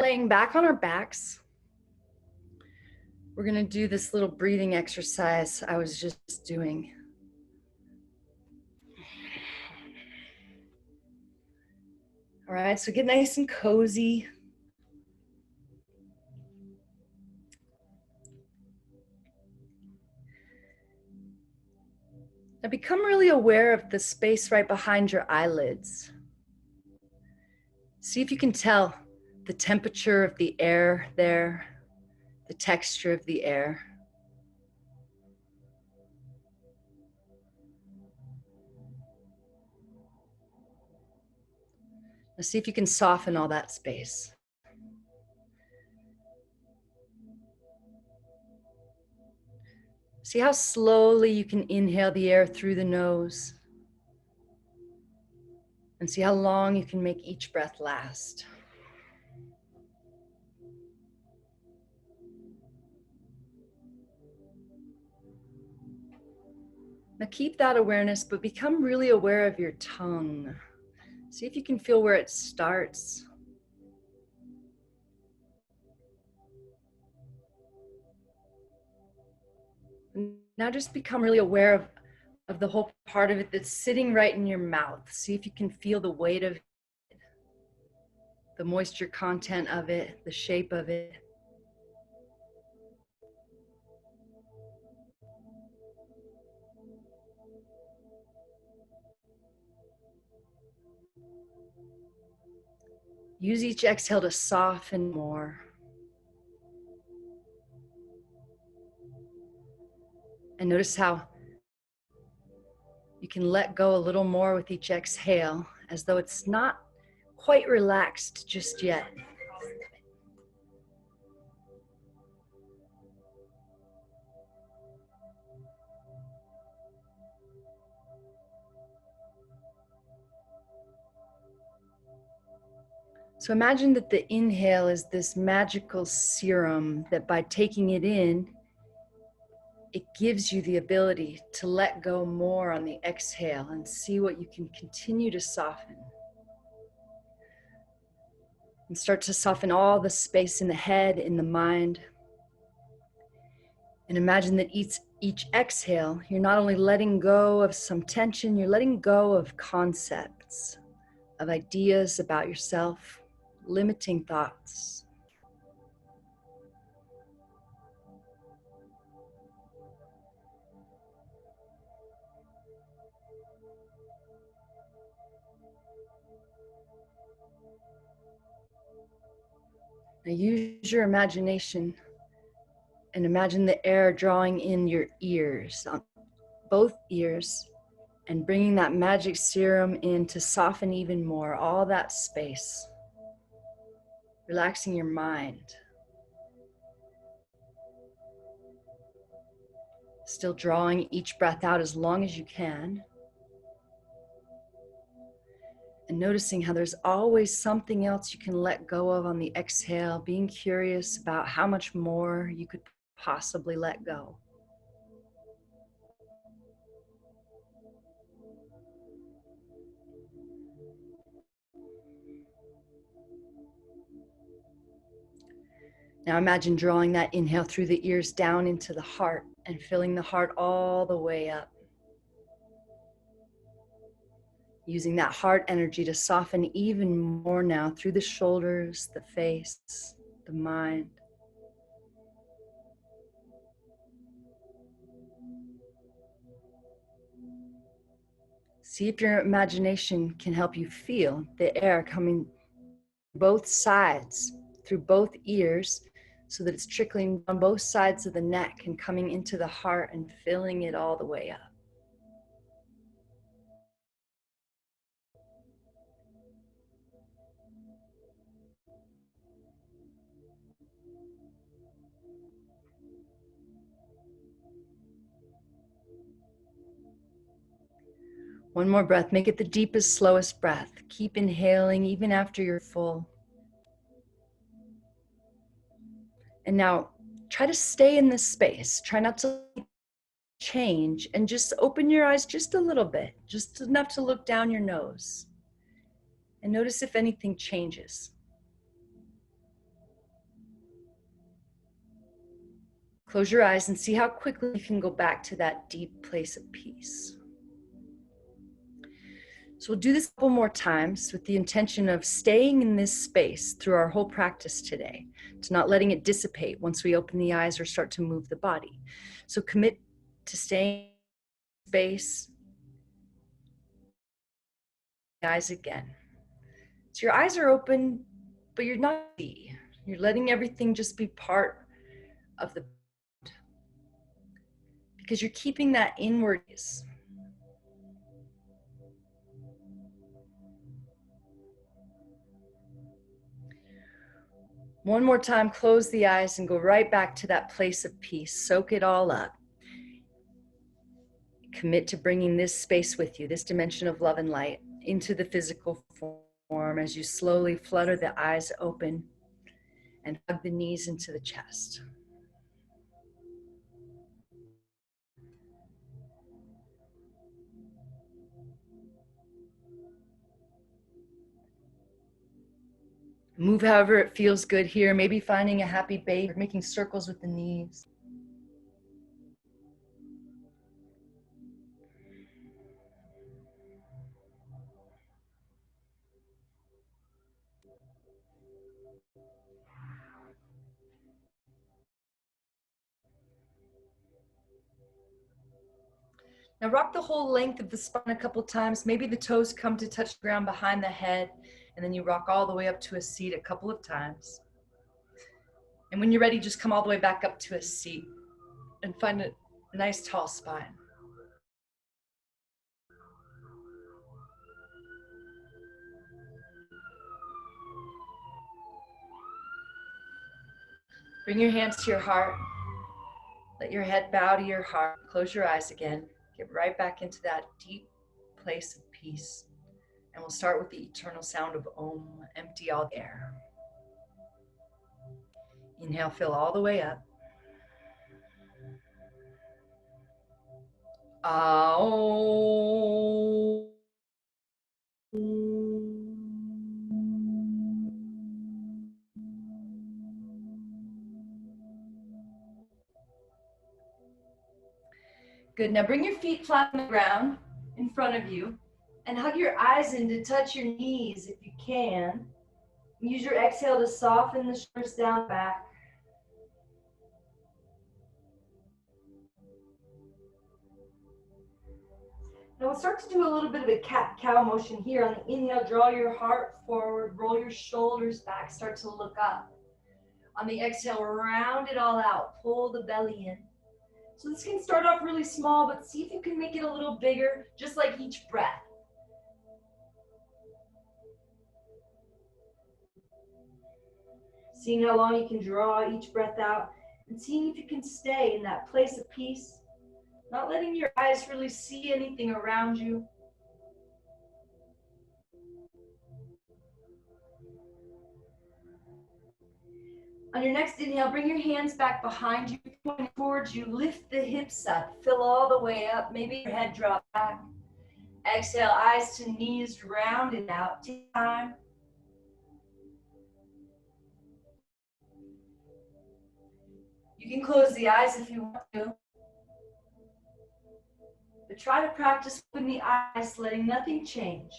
laying back on our backs, we're going to do this little breathing exercise I was just doing. All right, so get nice and cozy. Now become really aware of the space right behind your eyelids. See if you can tell the temperature of the air there, the texture of the air. Now see if you can soften all that space. See how slowly you can inhale the air through the nose. And see how long you can make each breath last. Now keep that awareness, but become really aware of your tongue. See if you can feel where it starts. Now just become really aware of the whole part of it that's sitting right in your mouth. See if you can feel the weight of it, the moisture content of it, the shape of it. Use each exhale to soften more. And notice how you can let go a little more with each exhale, as though it's not quite relaxed just yet. So imagine that the inhale is this magical serum that by taking it in, it gives you the ability to let go more on the exhale and see what you can continue to soften. And start to soften all the space in the head, in the mind. And imagine that each exhale, you're not only letting go of some tension, you're letting go of concepts, of ideas about yourself, limiting thoughts. Now use your imagination and imagine the air drawing in your ears, on both ears, and bringing that magic serum in to soften even more, all that space. Relaxing your mind. Still drawing each breath out as long as you can. And noticing how there's always something else you can let go of on the exhale, being curious about how much more you could possibly let go. Now imagine drawing that inhale through the ears down into the heart and filling the heart all the way up. Using that heart energy to soften even more now through the shoulders, the face, the mind. See if your imagination can help you feel the air coming both sides, through both ears, so that it's trickling down both sides of the neck and coming into the heart and filling it all the way up. One more breath. Make it the deepest, slowest breath. Keep inhaling even after you're full. And now try to stay in this space. Try not to change and just open your eyes just a little bit, just enough to look down your nose. And notice if anything changes. Close your eyes and see how quickly you can go back to that deep place of peace. So we'll do this a couple more times with the intention of staying in this space through our whole practice today, to not letting it dissipate once we open the eyes or start to move the body. So commit to staying in space. Eyes again. So your eyes are open, but you're not. You're letting everything just be part of the, because you're keeping that inward gaze. One more time, close the eyes and go right back to that place of peace. Soak it all up. Commit to bringing this space with you, this dimension of love and light, into the physical form as you slowly flutter the eyes open and hug the knees into the chest. Move however it feels good here, maybe finding a happy baby, making circles with the knees. Now rock the whole length of the spine a couple times. Maybe the toes come to touch the ground behind the head, and then you rock all the way up to a seat a couple of times. And when you're ready, just come all the way back up to a seat and find a nice tall spine. Bring your hands to your heart. Let your head bow to your heart. Close your eyes again. Get right back into that deep place of peace. And we'll start with the eternal sound of Om. Empty all the air. Inhale, fill all the way up. Om. Good. Now bring your feet flat on the ground in front of you and hug your eyes in to touch your knees if you can. Use your exhale to soften the shoulders down back. Now we'll start to do a little bit of a cat-cow motion here. On the inhale, draw your heart forward, roll your shoulders back, start to look up. On the exhale, round it all out, pull the belly in. So this can start off really small, but see if you can make it a little bigger, just like each breath. Seeing how long you can draw each breath out, and seeing if you can stay in that place of peace, not letting your eyes really see anything around you. On your next inhale, bring your hands back behind you, pointing towards you, lift the hips up, fill all the way up, maybe your head drop back. Exhale, eyes to knees, round it out, take time. You can close the eyes if you want to. But try to practice opening the eyes, letting nothing change.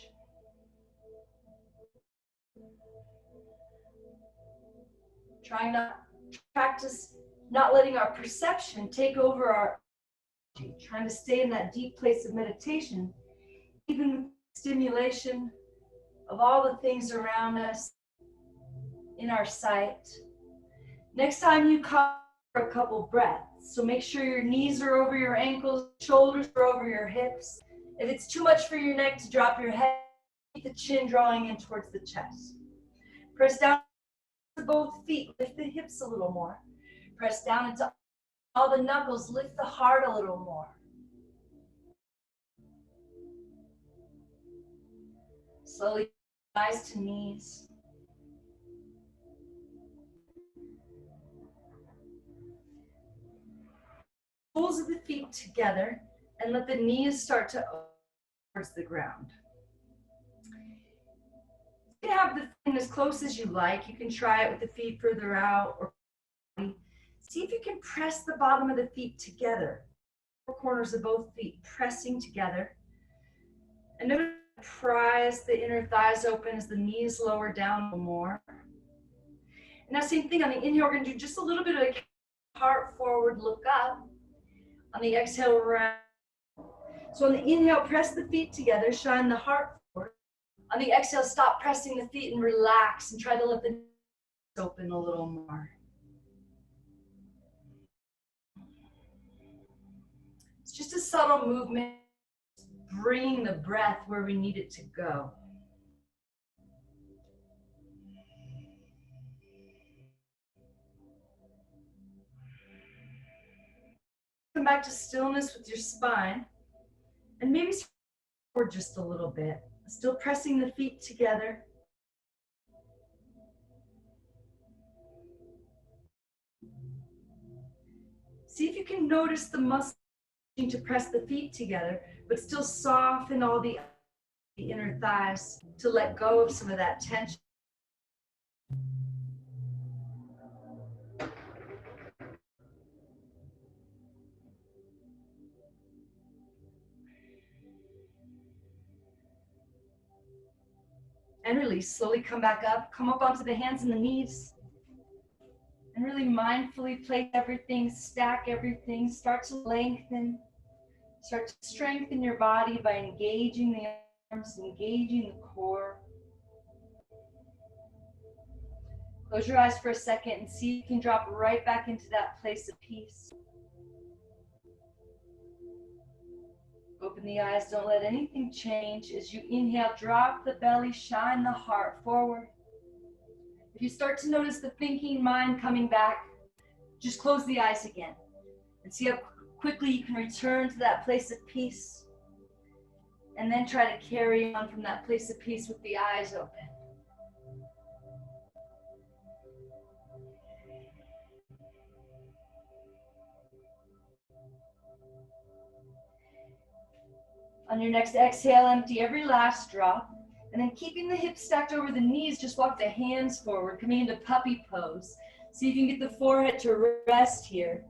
Trying to practice not letting our perception take over our energy. Trying to stay in that deep place of meditation, even with stimulation of all the things around us in our sight. Next time you come for a couple breaths, so make sure your knees are over your ankles, shoulders are over your hips. If it's too much for your neck to drop your head, keep the chin drawing in towards the chest. Press down to both feet, lift the hips a little more. Press down into all the knuckles, lift the heart a little more. Slowly, eyes to knees. Soles of the feet together and let the knees start to open towards the ground. You can have the thing as close as you like. You can try it with the feet further out or See if you can press the bottom of the feet together. Four corners of both feet pressing together. And notice prise the inner thighs open as the knees lower down a little more. And now same thing, on the inhale, we're going to do just a little bit of a heart forward, look up. On the exhale, round. So on the inhale, press the feet together, shine the heart forward. On the exhale, stop pressing the feet and relax and try to let the knees open a little more. It's just a subtle movement, bringing the breath where we need it to go. Come back to stillness with your spine and maybe forward just a little bit. Still pressing the feet together. See if you can notice the muscle to press the feet together, but still soften all the inner thighs to let go of some of that tension. And release. Slowly come back up. Come up onto the hands and the knees. And really mindfully place everything, stack everything. Start to lengthen. Start to strengthen your body by engaging the arms, engaging the core. Close your eyes for a second and see if you can drop right back into that place of peace. Open the eyes, don't let anything change. As you inhale, drop the belly, shine the heart forward. If you start to notice the thinking mind coming back, just close the eyes again and see how quickly you can return to that place of peace. And then try to carry on from that place of peace with the eyes open. On your next exhale, empty every last drop. And then keeping the hips stacked over the knees, just walk the hands forward, coming into puppy pose. See if you can get the forehead to rest here.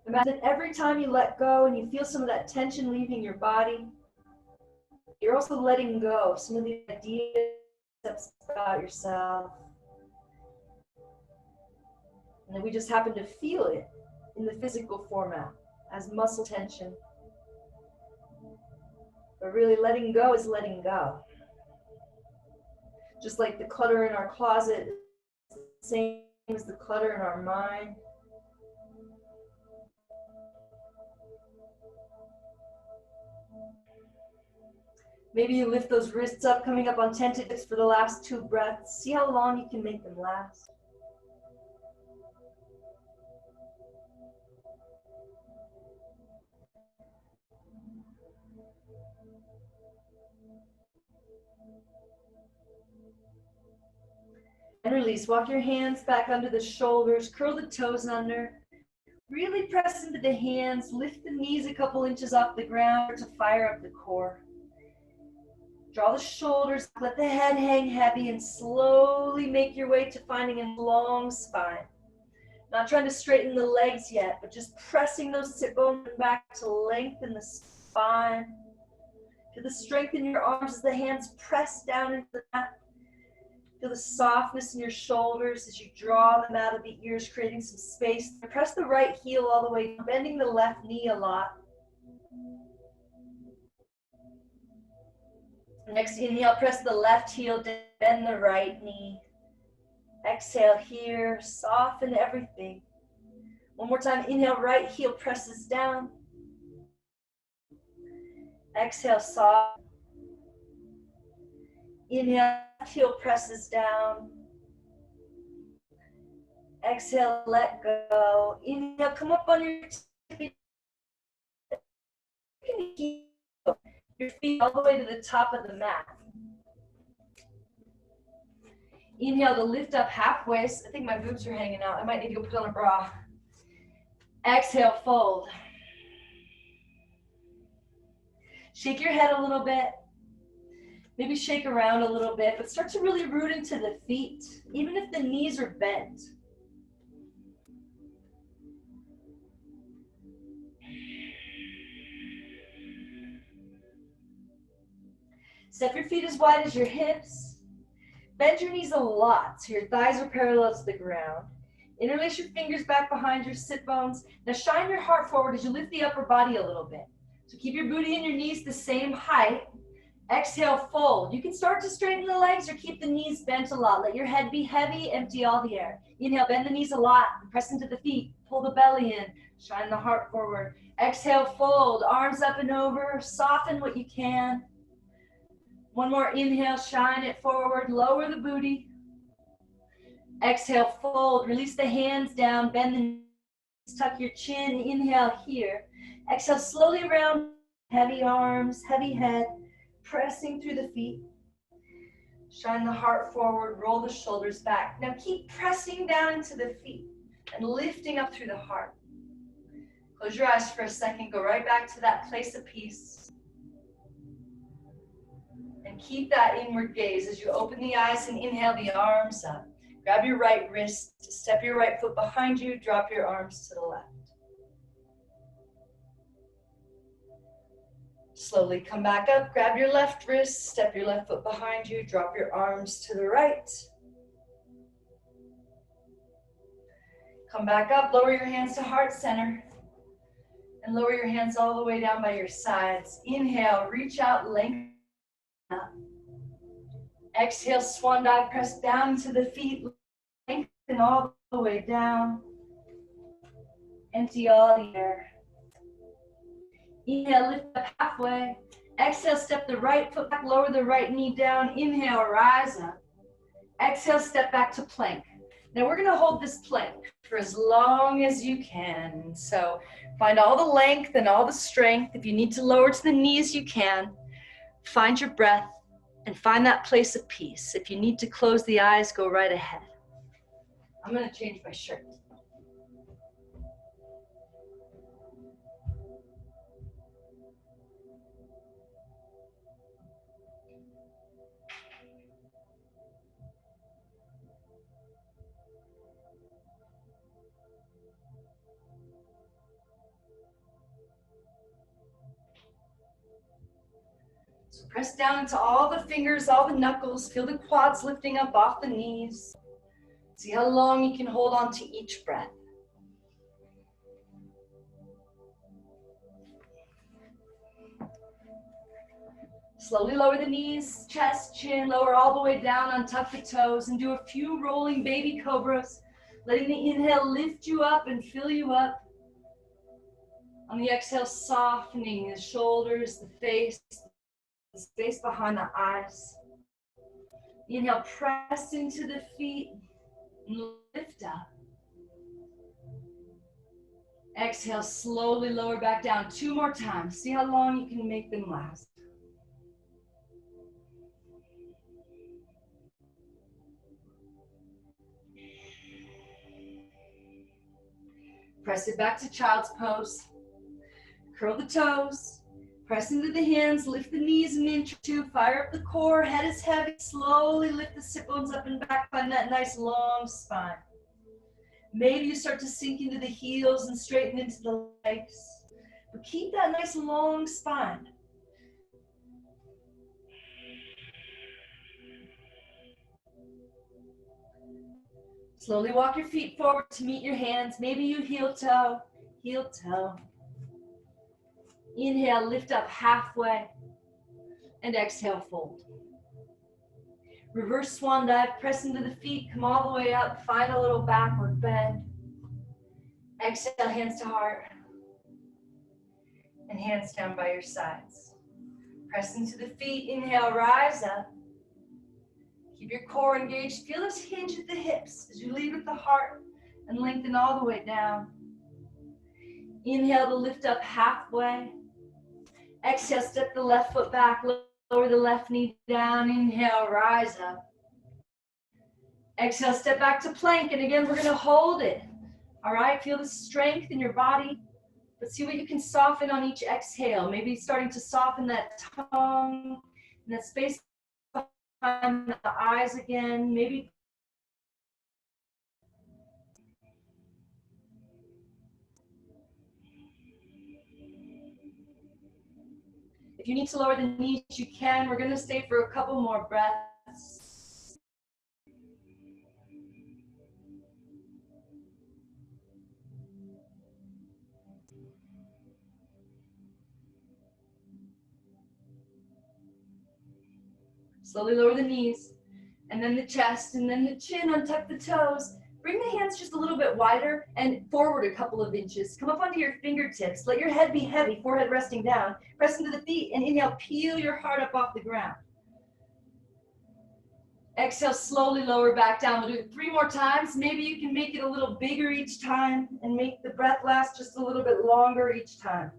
Imagine every time you let go and you feel some of that tension leaving your body, you're also letting go of some of the ideas about yourself. And then we just happen to feel it in the physical format as muscle tension. But really letting go is letting go. Just like the clutter in our closet is the same as the clutter in our mind. Maybe you lift those wrists up, coming up on tentatives for the last 2 breaths. See how long you can make them last. And release. Walk your hands back under the shoulders, curl the toes under. Really press into the hands, lift the knees a couple inches off the ground to fire up the core. Draw the shoulders, let the head hang heavy, and slowly make your way to finding a long spine. Not trying to straighten the legs yet, but just pressing those sit bones back to lengthen the spine. Feel the strength in your arms as the hands press down into the mat. Feel the softness in your shoulders as you draw them out of the ears, creating some space. Press the right heel all the way, bending the left knee a lot. Next inhale, press the left heel down, bend the right knee. Exhale here, soften everything. One more time, inhale, right heel presses down. Exhale, soft. Inhale, left heel presses down. Exhale, let go. Inhale, come up on your feet. Your feet all the way to the top of the mat. Inhale to lift up halfway. I think my boobs are hanging out. I might need to go put on a bra. Exhale, fold. Shake your head a little bit. Maybe shake around a little bit, but start to really root into the feet, even if the knees are bent. Step your feet as wide as your hips. Bend your knees a lot so your thighs are parallel to the ground. Interlace your fingers back behind your sit bones. Now shine your heart forward as you lift the upper body a little bit. So keep your booty and your knees the same height. Exhale, fold. You can start to straighten the legs or keep the knees bent a lot. Let your head be heavy, empty all the air. Inhale, bend the knees a lot, press into the feet, pull the belly in, shine the heart forward. Exhale, fold, arms up and over, soften what you can. One more inhale, shine it forward, lower the booty. Exhale, fold, release the hands down, bend the knees, tuck your chin, inhale here. Exhale, slowly round, heavy arms, heavy head. Pressing through the feet. Shine the heart forward, roll the shoulders back. Now keep pressing down into the feet and lifting up through the heart. Close your eyes for a second, go right back to that place of peace. And keep that inward gaze as you open the eyes and inhale the arms up. Grab your right wrist, step your right foot behind you, drop your arms to the left. Slowly come back up, grab your left wrist, step your left foot behind you, drop your arms to the right. Come back up, lower your hands to heart center. And lower your hands all the way down by your sides. Inhale, reach out, lengthen up. Exhale, swan dive, press down to the feet, lengthen all the way down. Empty all the air. Inhale, lift up halfway. Exhale, step the right foot back, lower the right knee down. Inhale, rise up. Exhale, step back to plank. Now we're gonna hold this plank for as long as you can. So find all the length and all the strength. If you need to lower to the knees, you can. Find your breath and find that place of peace. If you need to close the eyes, go right ahead. I'm gonna change my shirt. So press down into all the fingers, all the knuckles. Feel the quads lifting up off the knees. See how long you can hold on to each breath. Slowly lower the knees, chest, chin, lower all the way down, untuck the toes, and do a few rolling baby cobras. Letting the inhale lift you up and fill you up. On the exhale, softening the shoulders, the face, the space behind the eyes. Inhale, press into the feet and lift up. Exhale, slowly lower back down. 2 more times. See how long you can make them last. Press it back to child's pose. Curl the toes. Press into the hands, lift the knees an inch or 2, fire up the core, head is heavy, slowly lift the sit bones up and back, find that nice long spine. Maybe you start to sink into the heels and straighten into the legs, but keep that nice long spine. Slowly walk your feet forward to meet your hands, maybe you heel toe, heel toe. Inhale, lift up halfway, and exhale, fold. Reverse swan dive, press into the feet, come all the way up, find a little backward bend. Exhale, hands to heart, and hands down by your sides. Press into the feet, inhale, rise up. Keep your core engaged, feel this hinge at the hips as you lead with the heart and lengthen all the way down. Inhale to lift up halfway. Exhale, step the left foot back, lower the left knee down. Inhale, rise up. Exhale, step back to plank. And again, we're gonna hold it All right, feel the strength in your body, but see what you can soften on each exhale. Maybe starting to soften that tongue and that space behind the eyes again. Maybe if you need to lower the knees, you can. We're going to stay for a couple more breaths. Slowly lower the knees, and then the chest, and then the chin, untuck the toes. Bring the hands just a little bit wider and forward a couple of inches. Come up onto your fingertips. Let your head be heavy, forehead resting down. Press into the feet, and inhale, peel your heart up off the ground. Exhale, slowly lower back down. We'll do it 3 more times. Maybe you can make it a little bigger each time and make the breath last just a little bit longer each time.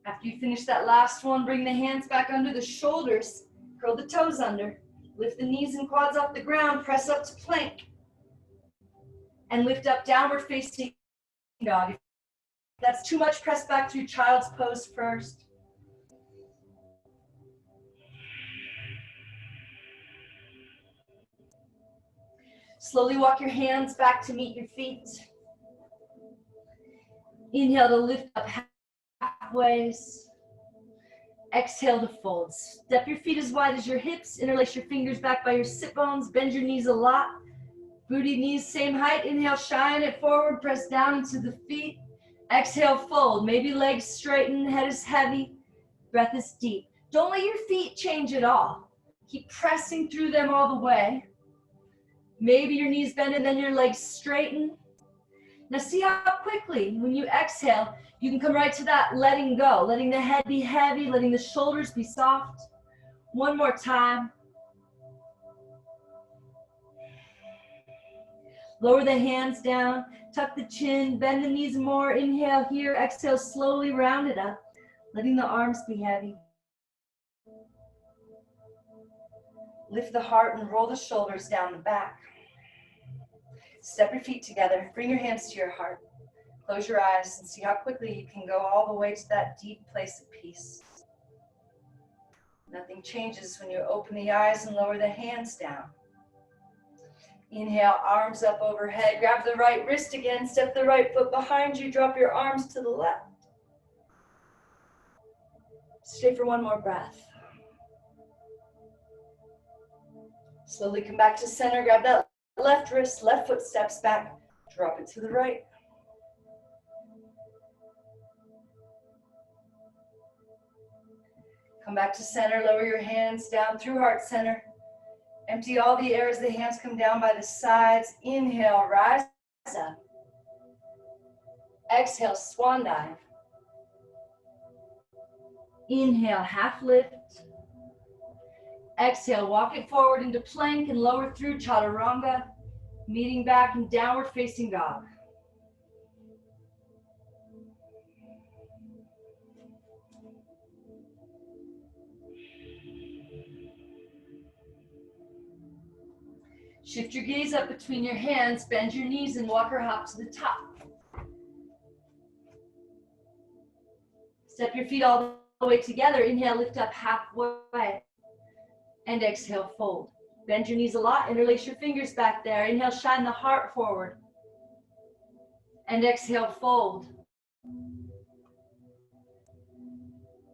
After you finish that last one, bring the hands back under the shoulders. Curl the toes under. Lift the knees and quads off the ground. Press up to plank. And lift up, downward facing dog. If that's too much, press back through child's pose first. Slowly walk your hands back to meet your feet. Inhale to lift up halfway. Exhale to fold. Step your feet as wide as your hips. Interlace your fingers back by your sit bones. Bend your knees a lot. Booty, knees, same height. Inhale, shine it forward. Press down into the feet. Exhale, fold. Maybe legs straighten. Head is heavy. Breath is deep. Don't let your feet change at all. Keep pressing through them all the way. Maybe your knees bend and then your legs straighten. Now see how quickly, when you exhale, you can come right to that letting go, letting the head be heavy, letting the shoulders be soft. One more time. Lower the hands down, tuck the chin, bend the knees more. Inhale here, exhale, slowly round it up, letting the arms be heavy. Lift the heart and roll the shoulders down the back. Step your feet together, bring your hands to your heart. Close your eyes and see how quickly you can go all the way to that deep place of peace. Nothing changes when you open the eyes and lower the hands down. Inhale, arms up overhead. Grab the right wrist again, step the right foot behind you, drop your arms to the left. Stay for one more breath. Slowly come back to center, grab that left wrist, left foot steps back, drop it to the right. Come back to center, lower your hands down through heart center. Empty all the air as the hands come down by the sides. Inhale, rise up. Exhale, swan dive. Inhale, half lift. Exhale, walk it forward into plank and lower through chaturanga, meeting back in downward facing dog. Shift your gaze up between your hands, bend your knees and walk or hop to the top. Step your feet all the way together. Inhale, lift up halfway. And exhale, fold. Bend your knees a lot, interlace your fingers back there. Inhale, shine the heart forward. And exhale, fold.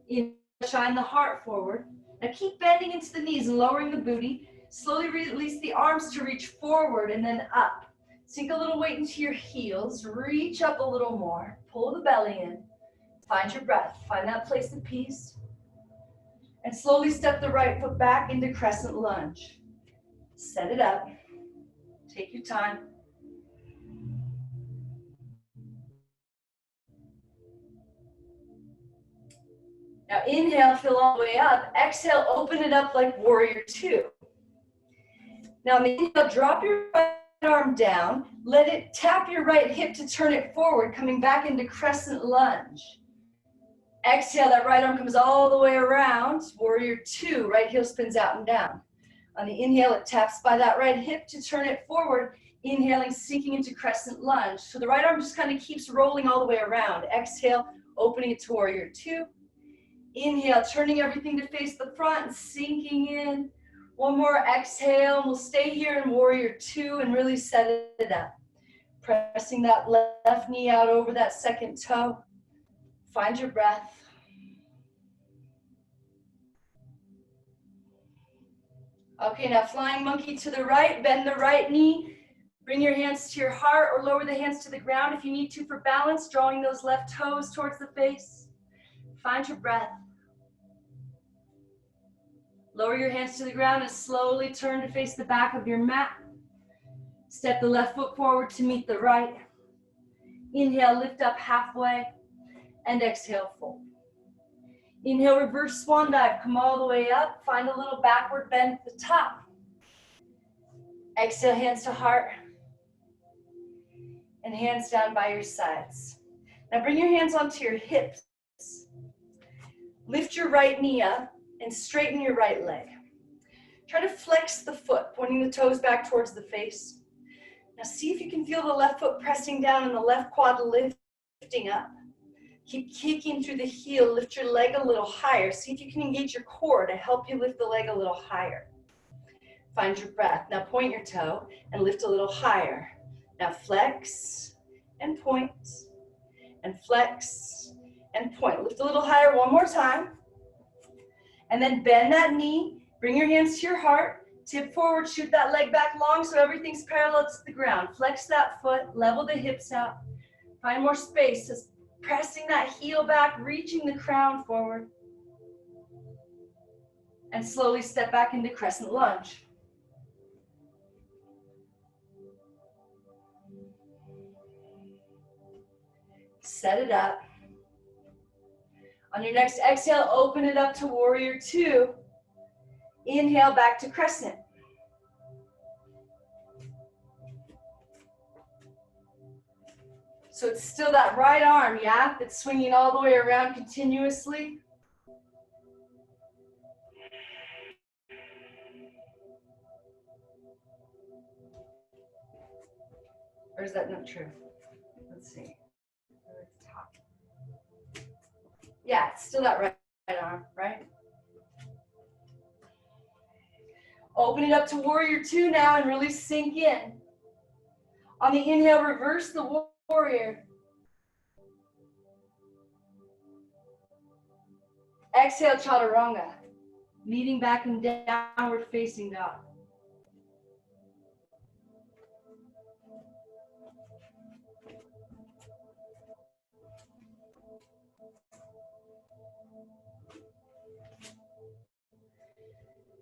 Inhale, shine the heart forward. Now keep bending into the knees and lowering the booty. Slowly release the arms to reach forward and then up. Sink a little weight into your heels. Reach up a little more. Pull the belly in. Find your breath. Find that place of peace. And slowly step the right foot back into Crescent Lunge. Set it up. Take your time. Now inhale, fill all the way up. Exhale, open it up like Warrior Two. Now on the inhale, drop your right arm down. Let it tap your right hip to turn it forward, coming back into Crescent Lunge. Exhale, that right arm comes all the way around. Warrior two, right heel spins out and down. On the inhale, it taps by that right hip to turn it forward. Inhaling, sinking into Crescent Lunge. So the right arm just kind of keeps rolling all the way around. Exhale, opening it to Warrior two. Inhale, turning everything to face the front and sinking in. One more exhale, and we'll stay here in Warrior two and really set it up. Pressing that left knee out over that second toe. Find your breath. Okay, now flying monkey to the right, bend the right knee. Bring your hands to your heart or lower the hands to the ground if you need to for balance, drawing those left toes towards the face. Find your breath. Lower your hands to the ground and slowly turn to face the back of your mat. Step the left foot forward to meet the right. Inhale, lift up halfway, and exhale, fold. Inhale, reverse swan dive, come all the way up, find a little backward bend at the top. Exhale, hands to heart, and hands down by your sides. Now bring your hands onto your hips. Lift your right knee up and straighten your right leg. Try to flex the foot, pointing the toes back towards the face. Now see if you can feel the left foot pressing down and the left quad lifting up. Keep kicking through the heel, lift your leg a little higher. See if you can engage your core to help you lift the leg a little higher. Find your breath. Now point your toe and lift a little higher. Now flex and point, and flex and point. Lift a little higher one more time. And then bend that knee, bring your hands to your heart, tip forward, shoot that leg back long so everything's parallel to the ground. Flex that foot, level the hips out. Find more space, just pressing that heel back, reaching the crown forward. And slowly step back into Crescent Lunge. Set it up. On your next exhale, open it up to Warrior two. Inhale back to Crescent. So it's still that right arm, yeah, that's swinging all the way around continuously. Or is that not true? Let's see. Top. Yeah, it's still that right arm, right? Open it up to Warrior two now and really sink in. On the inhale, reverse the warrior. Exhale, chaturanga. Leading back in downward facing dog.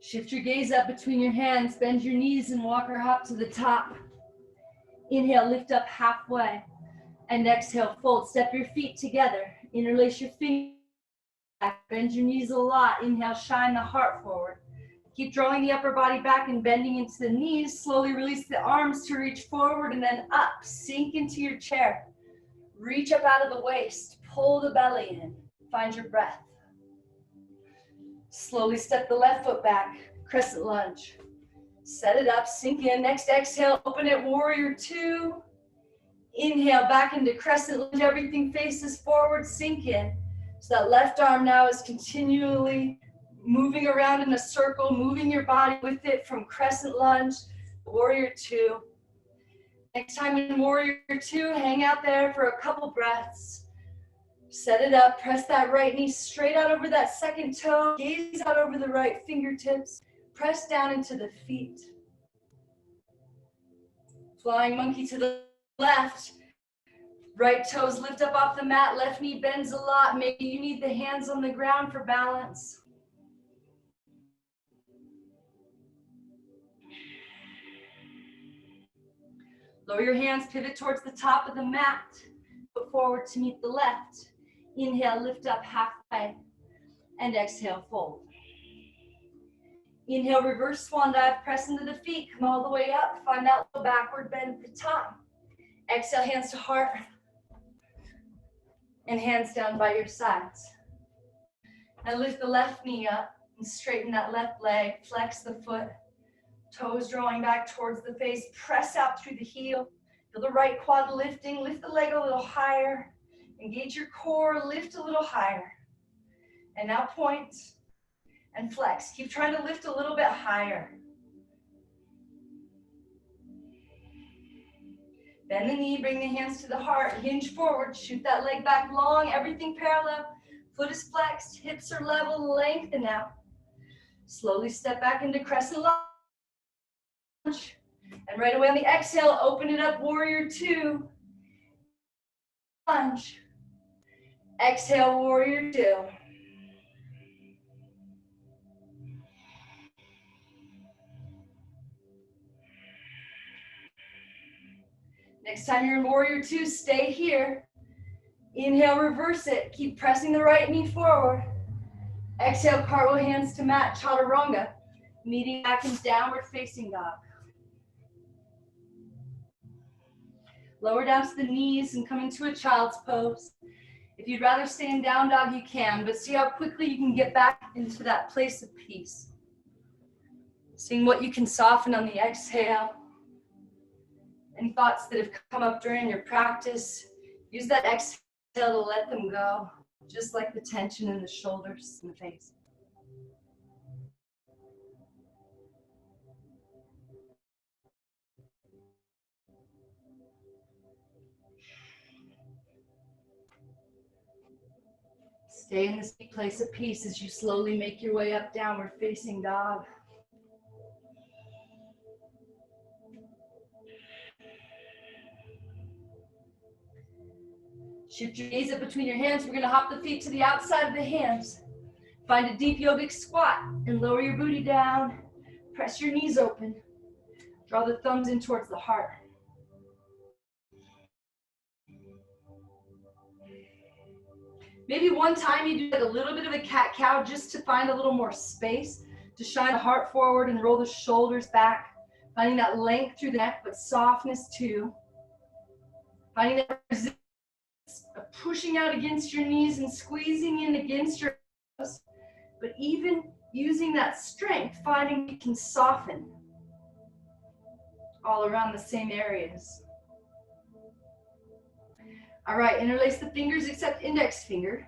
Shift your gaze up between your hands, bend your knees and walk or hop to the top. Inhale, lift up halfway, and exhale, fold. Step your feet together, interlace your fingers back, bend your knees a lot. Inhale, shine the heart forward. Keep drawing the upper body back and bending into the knees. Slowly release the arms to reach forward and then up. Sink into your chair. Reach up out of the waist, pull the belly in. Find your breath. Slowly step the left foot back, Crescent Lunge. Set it up, sink in. Next exhale, open it, Warrior two. Inhale, back into Crescent Lunge. Everything faces forward, sink in. So that left arm now is continually moving around in a circle, moving your body with it from Crescent Lunge, Warrior two. Next time in Warrior two, hang out there for a couple breaths. Set it up, press that right knee straight out over that second toe, gaze out over the right fingertips, press down into the feet. Flying monkey to the left, right toes lift up off the mat, left knee bends a lot, maybe you need the hands on the ground for balance. Lower your hands, pivot towards the top of the mat, foot forward to meet the left. Inhale, lift up halfway, and exhale, fold. Inhale, reverse swan dive, press into the feet, come all the way up, find that little backward bend at the top. Exhale, hands to heart, and hands down by your sides. Now lift the left knee up and straighten that left leg, flex the foot, toes drawing back towards the face, press out through the heel, feel the right quad lifting, lift the leg a little higher, engage your core, lift a little higher. And now point and flex. Keep trying to lift a little bit higher. Bend the knee, bring the hands to the heart, hinge forward, shoot that leg back long, everything parallel. Foot is flexed, hips are level, lengthen out. Slowly step back into Crescent Lunge. And right away on the exhale, open it up, Warrior Two. Lunge. Exhale, Warrior Two. Next time you're in Warrior Two, stay here. Inhale, reverse it. Keep pressing the right knee forward. Exhale, cartwheel hands to mat, chaturanga. Meeting back in downward facing dog. Lower down to the knees and come into a child's pose. If you'd rather stay in down dog, you can, but see how quickly you can get back into that place of peace. Seeing what you can soften on the exhale. Any thoughts that have come up during your practice, use that exhale to let them go, just like the tension in the shoulders and the face. Stay in this deep place of peace as you slowly make your way up downward facing dog. Shift your gaze up between your hands. We're going to hop the feet to the outside of the hands. Find a deep yogic squat and lower your booty down. Press your knees open. Draw the thumbs in towards the heart. Maybe one time you do like a little bit of a cat-cow just to find a little more space, to shine the heart forward and roll the shoulders back. Finding that length through the neck, but softness too. Finding that resistance of pushing out against your knees and squeezing in against your toes. But even using that strength, finding you can soften all around the same areas. All right, interlace the fingers except index finger.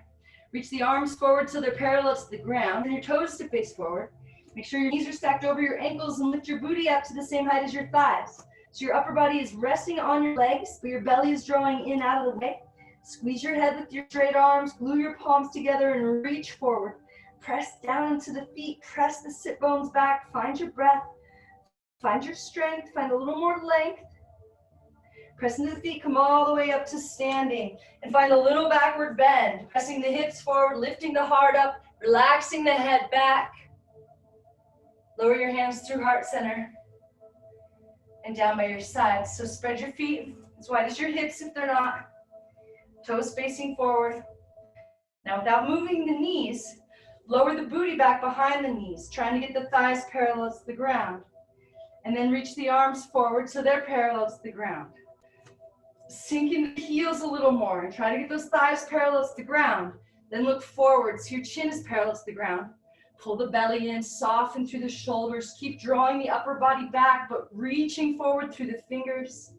Reach the arms forward so they're parallel to the ground and your toes to face forward. Make sure your knees are stacked over your ankles and lift your booty up to the same height as your thighs. So your upper body is resting on your legs, but your belly is drawing in out of the way. Squeeze your head with your straight arms, glue your palms together and reach forward. Press down into the feet, press the sit bones back, find your breath, find your strength, find a little more length. Press into the feet, come all the way up to standing and find a little backward bend. Pressing the hips forward, lifting the heart up, relaxing the head back. Lower your hands through heart center and down by your sides. So spread your feet as wide as your hips if they're not. Toes facing forward. Now without moving the knees, lower the booty back behind the knees, trying to get the thighs parallel to the ground. And then reach the arms forward so they're parallel to the ground. Sink in the heels a little more and try to get those thighs parallel to the ground. Then look forward so your chin is parallel to the ground. Pull the belly in, soften through the shoulders. Keep drawing the upper body back, but reaching forward through the fingers.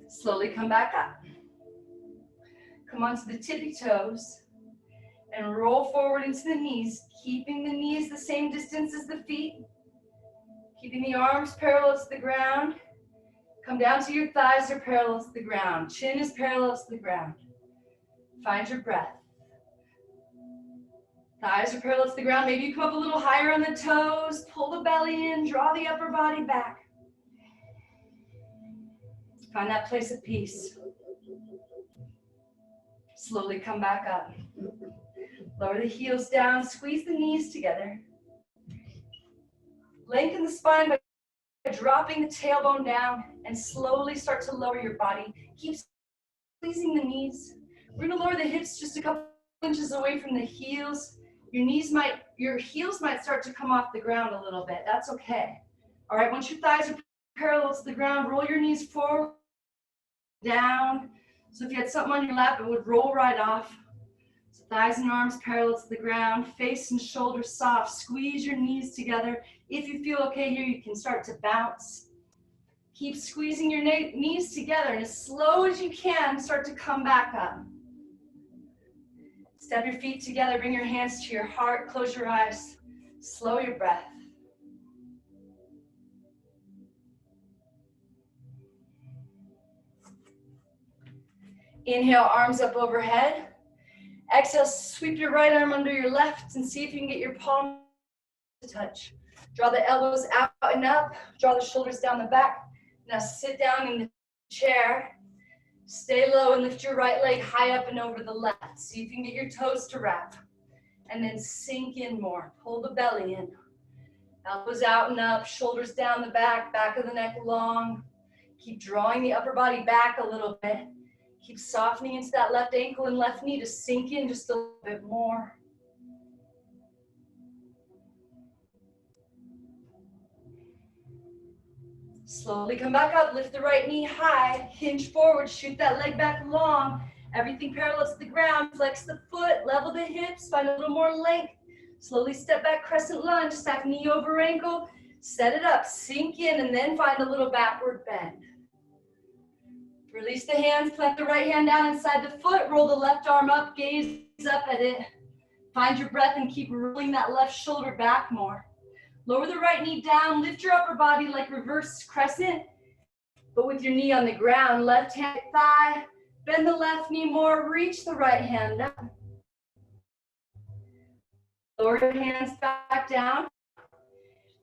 Slowly come back up. Come onto the tippy toes and roll forward into the knees, keeping the knees the same distance as the feet. Keeping the arms parallel to the ground. Come down to your thighs are parallel to the ground. Chin is parallel to the ground. Find your breath. Thighs are parallel to the ground. Maybe you come up a little higher on the toes. Pull the belly in. Draw the upper body back. Find that place of peace. Slowly come back up. Lower the heels down. Squeeze the knees together. Lengthen the spine by dropping the tailbone down and slowly start to lower your body. Keep squeezing the knees. We're gonna lower the hips just a couple inches away from the heels. Your heels might start to come off the ground a little bit. That's okay. All right, once your thighs are parallel to the ground, roll your knees forward, down. So if you had something on your lap, it would roll right off. So thighs and arms parallel to the ground, face and shoulders soft. Squeeze your knees together. If you feel okay here, you can start to bounce. Keep squeezing your knees together, and as slow as you can, start to come back up. Step your feet together, bring your hands to your heart, close your eyes, slow your breath. Inhale, arms up overhead. Exhale, sweep your right arm under your left and see if you can get your palm to touch. Draw the elbows out and up, draw the shoulders down the back. Now sit down in the chair. Stay low and lift your right leg high up and over the left. See if you can get your toes to wrap. And then sink in more. Pull the belly in. Elbows out and up, shoulders down the back, back of the neck long. Keep drawing the upper body back a little bit. Keep softening into that left ankle and left knee to sink in just a little bit more. Slowly come back up, lift the right knee high, hinge forward, shoot that leg back long. Everything parallel to the ground, flex the foot, level the hips, find a little more length. Slowly step back, crescent lunge, stack knee over ankle, set it up, sink in, and then find a little backward bend. Release the hands, plant the right hand down inside the foot, roll the left arm up, gaze up at it. Find your breath and keep rolling that left shoulder back more. Lower the right knee down, lift your upper body like reverse crescent, but with your knee on the ground, left hand thigh, bend the left knee more, reach the right hand up. Lower your hands back down,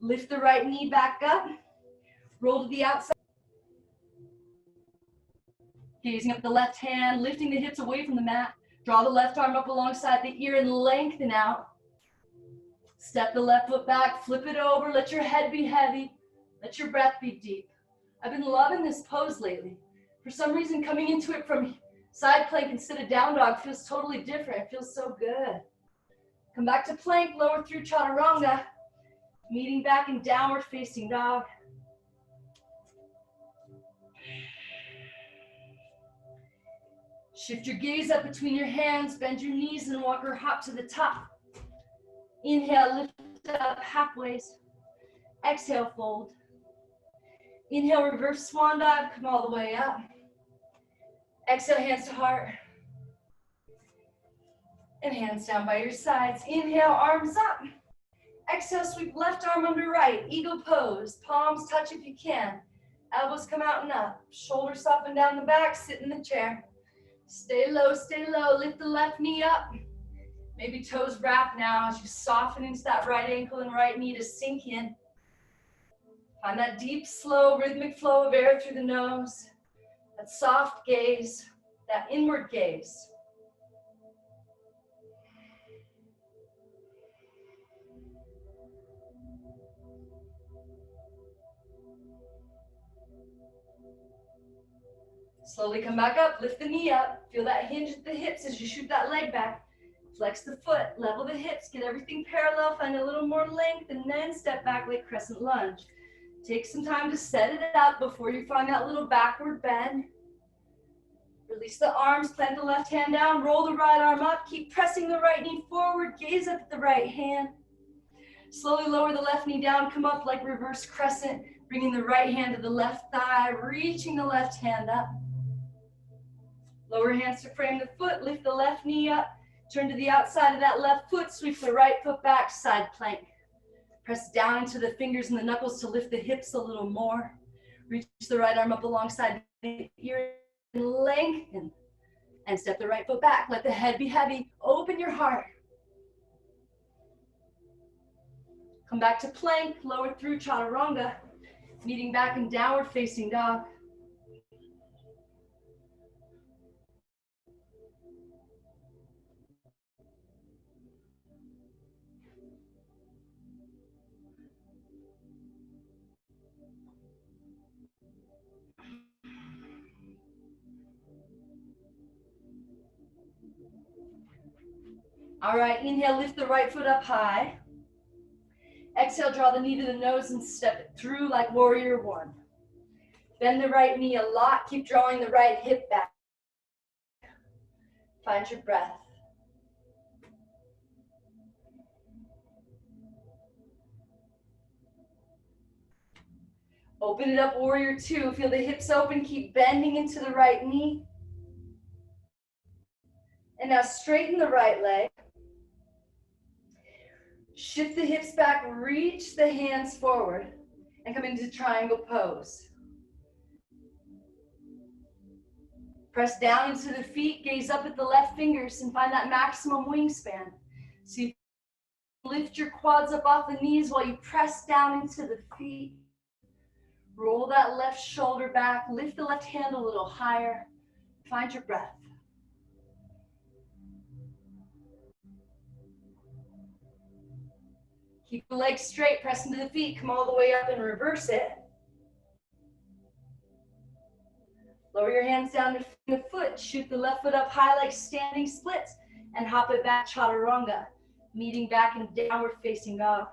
lift the right knee back up, roll to the outside. Gazing up the left hand, lifting the hips away from the mat, draw the left arm up alongside the ear and lengthen out. Step the left foot back, flip it over, let your head be heavy, let your breath be deep. I've been loving this pose lately. For some reason, coming into it from side plank instead of down dog feels totally different. It feels so good. Come back to plank, lower through chaturanga, meeting back in downward facing dog. Shift your gaze up between your hands, bend your knees and walk or hop to the top. Inhale, lift up halfway. Exhale, fold. Inhale, reverse swan dive, come all the way up. Exhale, hands to heart. And hands down by your sides. Inhale, arms up. Exhale, sweep left arm under right. Eagle pose. Palms touch if you can. Elbows come out and up. Shoulders soften down the back. Sit in the chair. Stay low, lift the left knee up. Maybe toes wrap now as you soften into that right ankle and right knee to sink in. Find that deep, slow, rhythmic flow of air through the nose. That soft gaze, that inward gaze. Slowly come back up, lift the knee up. Feel that hinge at the hips as you shoot that leg back. Flex the foot, level the hips, get everything parallel, find a little more length, and then step back like crescent lunge. Take some time to set it up before you find that little backward bend. Release the arms, plant the left hand down, roll the right arm up, keep pressing the right knee forward, gaze up at the right hand. Slowly lower the left knee down, come up like reverse crescent, bringing the right hand to the left thigh, reaching the left hand up. Lower hands to frame the foot, lift the left knee up, turn to the outside of that left foot, sweep the right foot back, side plank. Press down into the fingers and the knuckles to lift the hips a little more. Reach the right arm up alongside the ear and lengthen. And step the right foot back, let the head be heavy, open your heart. Come back to plank, lower through chaturanga, meeting back in downward facing dog. All right, inhale, lift the right foot up high. Exhale, draw the knee to the nose and step it through like warrior one. Bend the right knee a lot, keep drawing the right hip back. Find your breath. Open it up, warrior two. Feel the hips open, keep bending into the right knee. And now straighten the right leg. Shift the hips back, reach the hands forward, and come into triangle pose. Press down into the feet, gaze up at the left fingers, and find that maximum wingspan. So you lift your quads up off the knees while you press down into the feet. Roll that left shoulder back, lift the left hand a little higher. Find your breath. Keep the legs straight, press into the feet, come all the way up and reverse it. Lower your hands down to the foot, shoot the left foot up high like standing splits, and hop it back, chaturanga, meeting back in downward facing dog.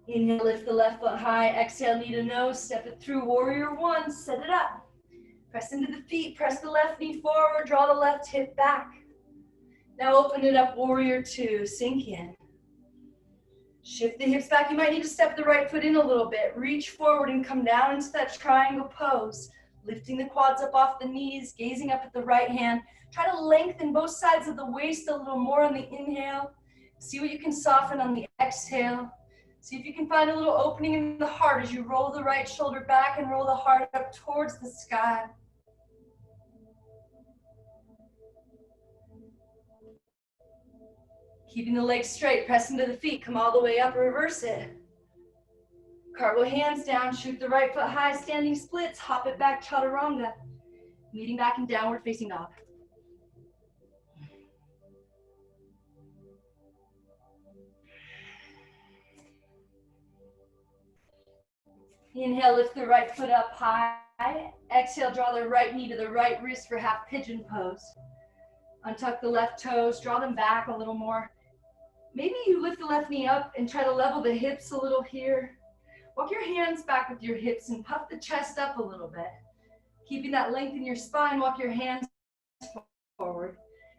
Inhale, lift the left foot high, exhale, knee to nose, step it through, warrior one, set it up. Press into the feet, press the left knee forward, draw the left hip back. Now open it up, warrior two, sink in. Shift the hips back. You might need to step the right foot in a little bit. Reach forward and come down into that triangle pose. Lifting the quads up off the knees, gazing up at the right hand. Try to lengthen both sides of the waist a little more on the inhale. See what you can soften on the exhale. See if you can find a little opening in the heart as you roll the right shoulder back and roll the heart up towards the sky. Keeping the legs straight, press into the feet, come all the way up, reverse it. Cartwheel hands down, shoot the right foot high, standing splits, hop it back, chaturanga. Meeting back in downward facing dog. Inhale, lift the right foot up high. Exhale, draw the right knee to the right wrist for half pigeon pose. Untuck the left toes, draw them back a little more. Maybe you lift the left knee up and try to level the hips a little here. Walk your hands back with your hips and puff the chest up a little bit. Keeping that length in your spine, walk your hands forward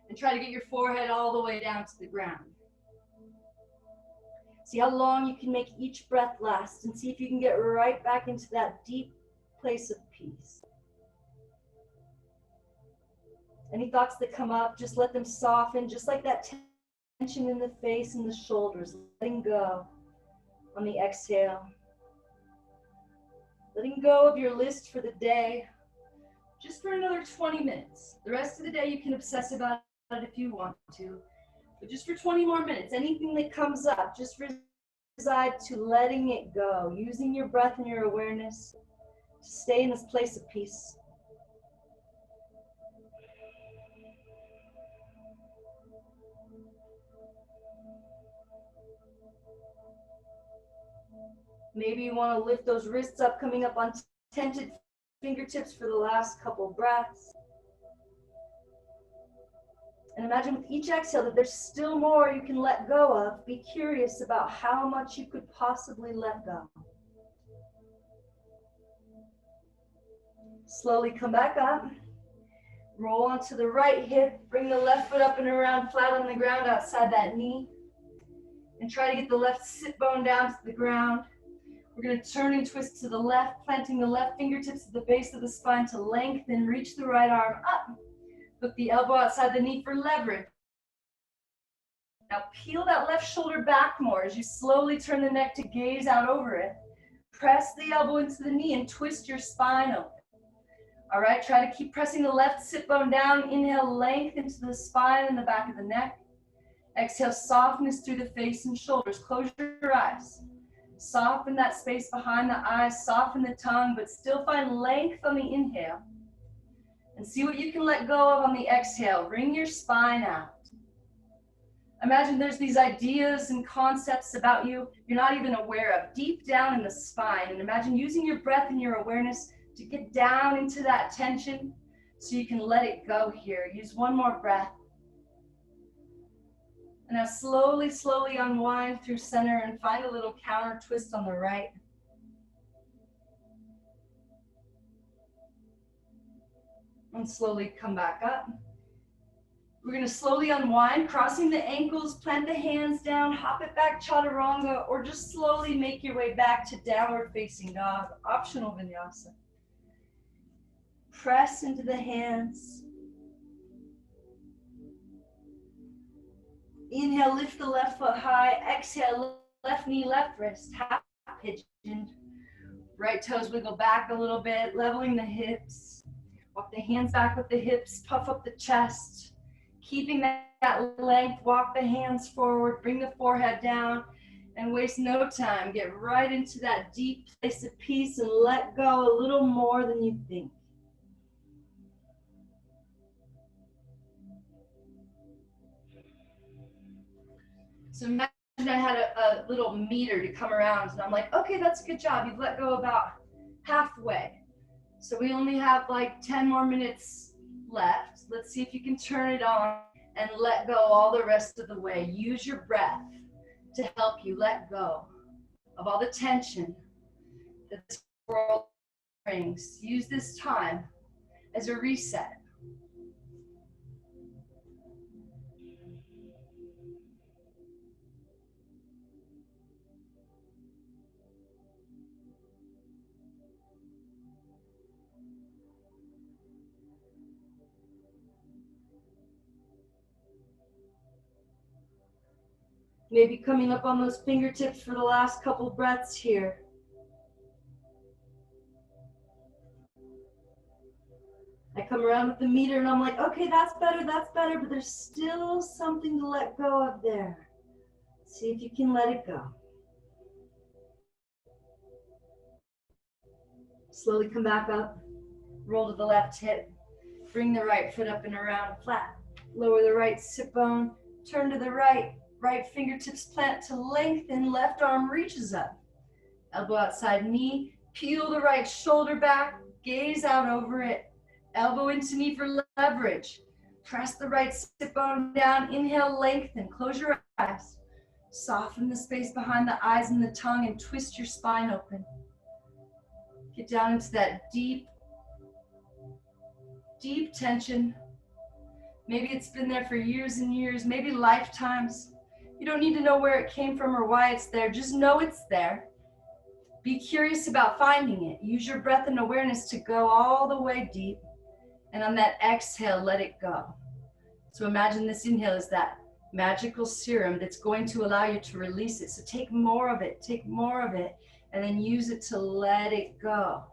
and try to get your forehead all the way down to the ground. See how long you can make each breath last and see if you can get right back into that deep place of peace. Any thoughts that come up, just let them soften, just like that tension in the face and the shoulders, letting go on the exhale. Letting go of your list for the day, just for another 20 minutes. The rest of the day you can obsess about it if you want to, but just for 20 more minutes, anything that comes up, just reside to letting it go, using your breath and your awareness to stay in this place of peace. Maybe you want to lift those wrists up, coming up on tented fingertips for the last couple breaths. And imagine with each exhale that there's still more you can let go of. Be curious about how much you could possibly let go. Slowly come back up. Roll onto the right hip. Bring the left foot up and around flat on the ground outside that knee. And try to get the left sit bone down to the ground. We're going to turn and twist to the left, planting the left fingertips at the base of the spine to lengthen. Reach the right arm up. Hook the elbow outside the knee for leverage. Now peel that left shoulder back more as you slowly turn the neck to gaze out over it. Press the elbow into the knee and twist your spine open. All right, try to keep pressing the left sit bone down. Inhale, length into the spine and the back of the neck. Exhale, softness through the face and shoulders. Close your eyes. Soften that space behind the eyes, soften the tongue, but still find length on the inhale. And see what you can let go of on the exhale. Wring your spine out. Imagine there's these ideas and concepts about you you're not even aware of, deep down in the spine. And imagine using your breath and your awareness to get down into that tension so you can let it go here. Use one more breath. And now slowly, slowly unwind through center and find a little counter twist on the right. And slowly come back up. We're going to slowly unwind, crossing the ankles, plant the hands down, hop it back, chaturanga, or just slowly make your way back to downward facing dog, optional vinyasa. Press into the hands. Inhale, lift the left foot high. Exhale, left knee, left wrist, half pigeon. Right toes wiggle back a little bit, leveling the hips. Walk the hands back with the hips, puff up the chest. Keeping that length, walk the hands forward, bring the forehead down, and waste no time. Get right into that deep place of peace and let go a little more than you think. So imagine I had a little meter to come around, and I'm like, okay, that's a good job. You've let go about halfway. So we only have like 10 more minutes left. Let's see if you can turn it on and let go all the rest of the way. Use your breath to help you let go of all the tension that this world brings. Use this time as a reset. Maybe coming up on those fingertips for the last couple breaths here. I come around with the meter and I'm like, okay, that's better, but there's still something to let go of there. See if you can let it go. Slowly come back up, roll to the left hip, bring the right foot up and around flat, lower the right sit bone, turn to the right, right fingertips plant to lengthen, left arm reaches up. Elbow outside knee, peel the right shoulder back, gaze out over it, elbow into knee for leverage. Press the right sit bone down, inhale, lengthen, close your eyes. Soften the space behind the eyes and the tongue and twist your spine open. Get down into that deep, deep tension. Maybe it's been there for years and years, maybe lifetimes. You don't need to know where it came from or why it's there. Just know it's there. Be curious about finding it. Use your breath and awareness to go all the way deep. And on that exhale, let it go. So imagine this inhale is that magical serum that's going to allow you to release it. So take more of it, and then use it to let it go.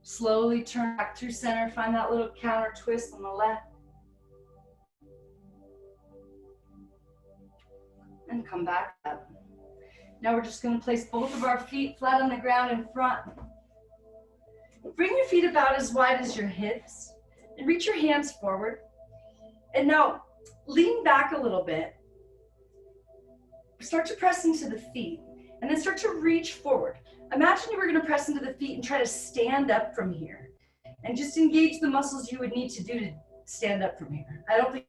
Slowly turn back through center, find that little counter twist on the left. And come back up. Now we're just going to place both of our feet flat on the ground in front. Bring your feet about as wide as your hips and reach your hands forward. And now lean back a little bit. Start to press into the feet and then start to reach forward. Imagine you were going to press into the feet and try to stand up from here and just engage the muscles you would need to do to stand up from here. I don't think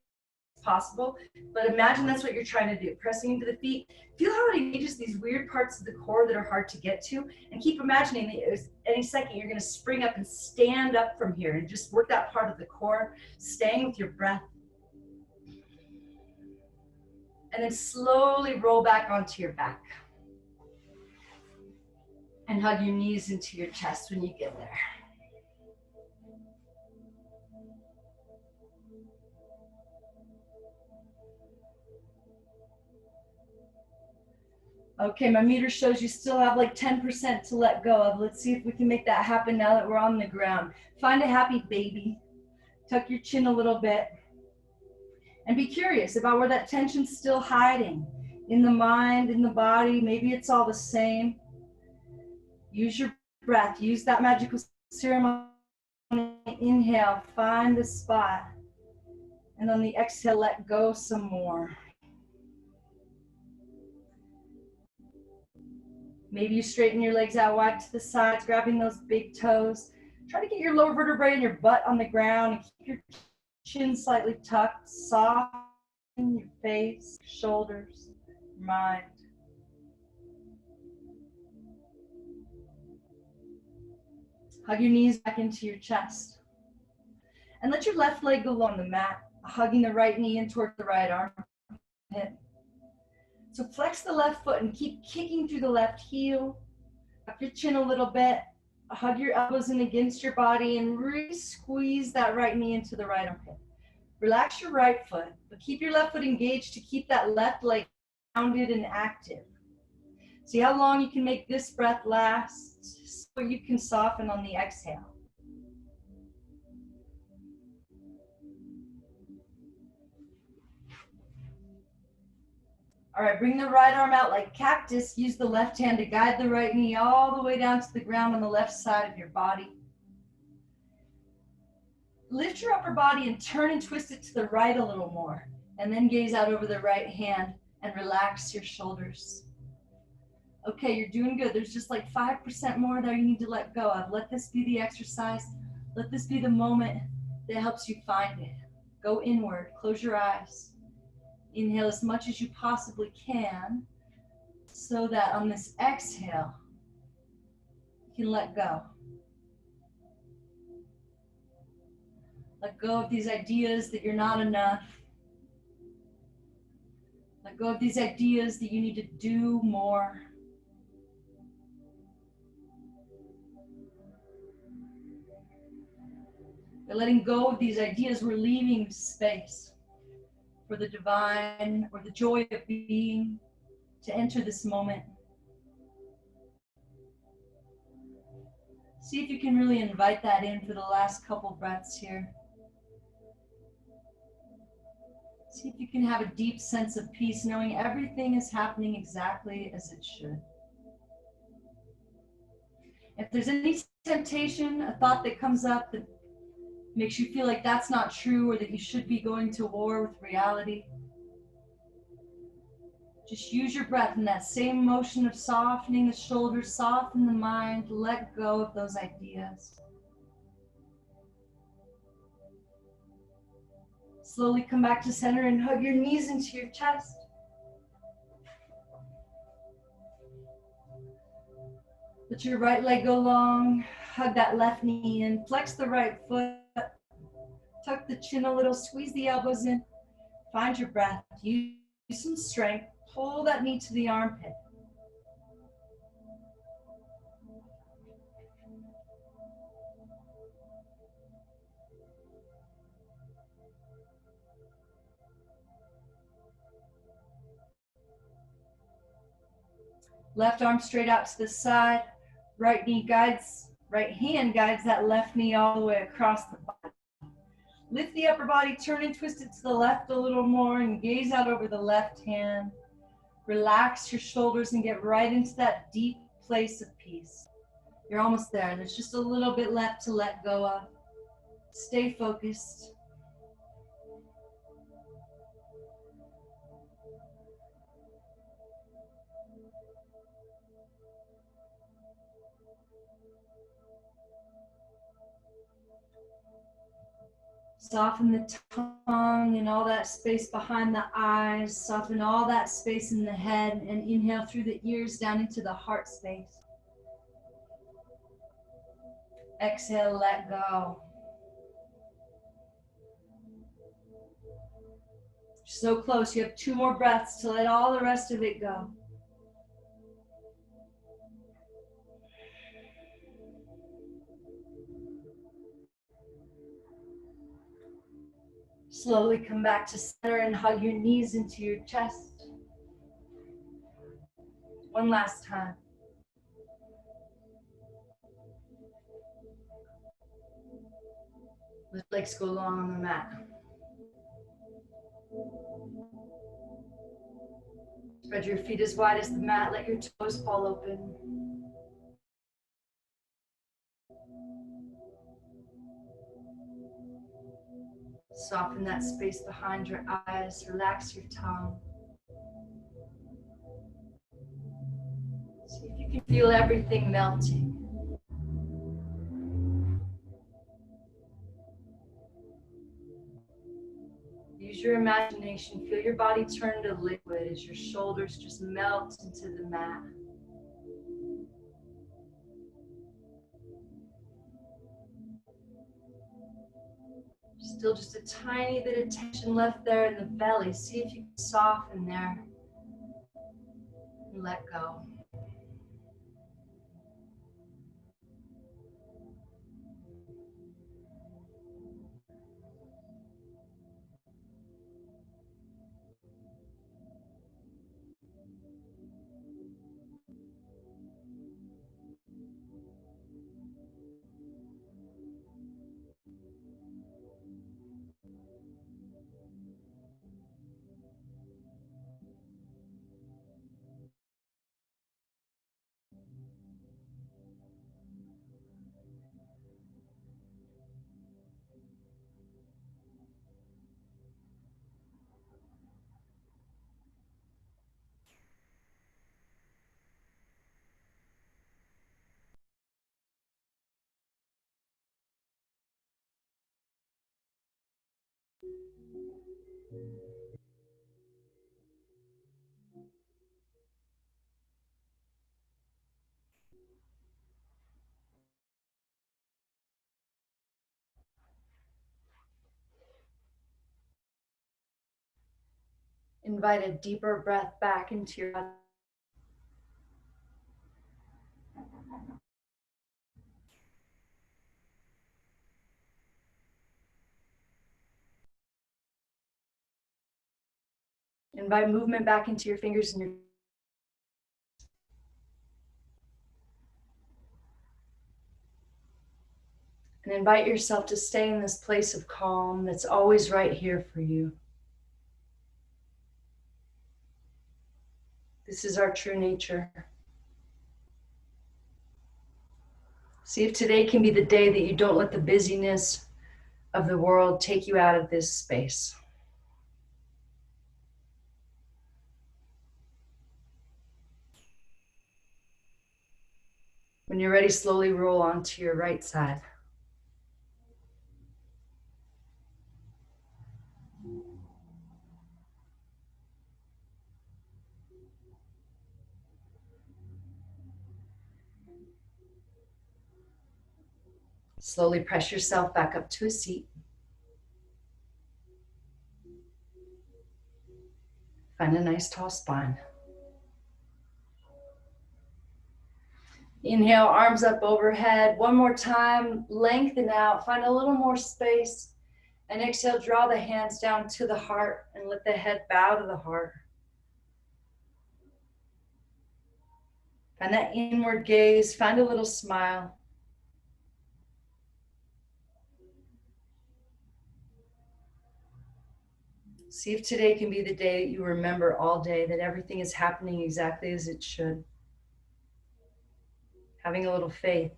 it's possible, but imagine that's what you're trying to do, pressing into the feet. Feel how it engages these weird parts of the core that are hard to get to, and keep imagining that any second you're going to spring up and stand up from here and just work that part of the core, staying with your breath. And then slowly roll back onto your back. And hug your knees into your chest when you get there. Okay, my meter shows you still have like 10% to let go of. Let's see if we can make that happen now that we're on the ground. Find a happy baby. Tuck your chin a little bit. And be curious about where that tension's still hiding. In the mind, in the body, maybe it's all the same. Use your breath. Use that magical serum. Inhale, find the spot. And on the exhale, let go some more. Maybe you straighten your legs out wide to the sides, grabbing those big toes. Try to get your lower vertebrae and your butt on the ground and keep your chin slightly tucked. Soften your face, shoulders, your mind. Hug your knees back into your chest. And let your left leg go along the mat, hugging the right knee in toward the right armpit. So flex the left foot and keep kicking through the left heel. Up your chin a little bit. Hug your elbows in against your body and really squeeze that right knee into the right armpit. Relax your right foot, but keep your left foot engaged to keep that left leg grounded and active. See how long you can make this breath last so you can soften on the exhale. All right, bring the right arm out like cactus. Use the left hand to guide the right knee all the way down to the ground on the left side of your body. Lift your upper body and turn and twist it to the right a little more. And then gaze out over the right hand and relax your shoulders. Okay, you're doing good. There's just like 5% more there you need to let go of. Let this be the exercise. Let this be the moment that helps you find it. Go inward, close your eyes. Inhale as much as you possibly can so that on this exhale, you can let go. Let go of these ideas that you're not enough. Let go of these ideas that you need to do more. By letting go of these ideas, we're leaving space for the divine or the joy of being to enter this moment. See if you can really invite that in for the last couple breaths here. See if you can have a deep sense of peace, knowing everything is happening exactly as it should. If there's any temptation, a thought that comes up that makes you feel like that's not true or that you should be going to war with reality, just use your breath in that same motion of softening the shoulders, soften the mind, let go of those ideas. Slowly come back to center and hug your knees into your chest. Let your right leg go long, hug that left knee in, flex the right foot, tuck the chin a little, squeeze the elbows in, find your breath, use some strength, pull that knee to the armpit. Left arm straight out to the side, right hand guides that left knee all the way across the body. Lift the upper body, turn and twist it to the left a little more and gaze out over the left hand. Relax your shoulders and get right into that deep place of peace. You're almost there. There's just a little bit left to let go of. Stay focused. Soften the tongue and all that space behind the eyes. Soften all that space in the head and inhale through the ears down into the heart space. Exhale, let go. So close. You have 2 more breaths to let all the rest of it go. Slowly come back to center and hug your knees into your chest. One last time. Let legs go long on the mat. Spread your feet as wide as the mat. Let your toes fall open. Soften that space behind your eyes. Relax your tongue. See if you can feel everything melting. Use your imagination. Feel your body turn to liquid as your shoulders just melt into the mat. Still just a tiny bit of tension left there in the belly. See if you can soften there and let go. Invite a deeper breath back into your body. Invite movement back into your fingers and your and invite yourself to stay in this place of calm that's always right here for you. This is our true nature. See if today can be the day that you don't let the busyness of the world take you out of this space. When you're ready, slowly roll onto your right side. Slowly press yourself back up to a seat. Find a nice tall spine. Inhale, arms up overhead. One more time, lengthen out, find a little more space. And exhale, draw the hands down to the heart and let the head bow to the heart. Find that inward gaze, find a little smile. See if today can be the day that you remember all day that everything is happening exactly as it should. Having a little faith.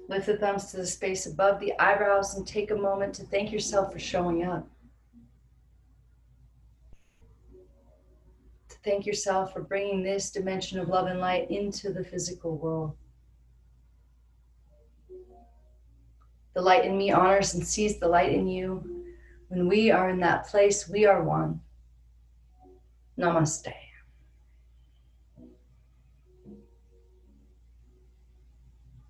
Lift the thumbs to the space above the eyebrows and take a moment to thank yourself for showing up. To thank yourself for bringing this dimension of love and light into the physical world. The light in me honors and sees the light in you. When we are in that place, we are one. Namaste.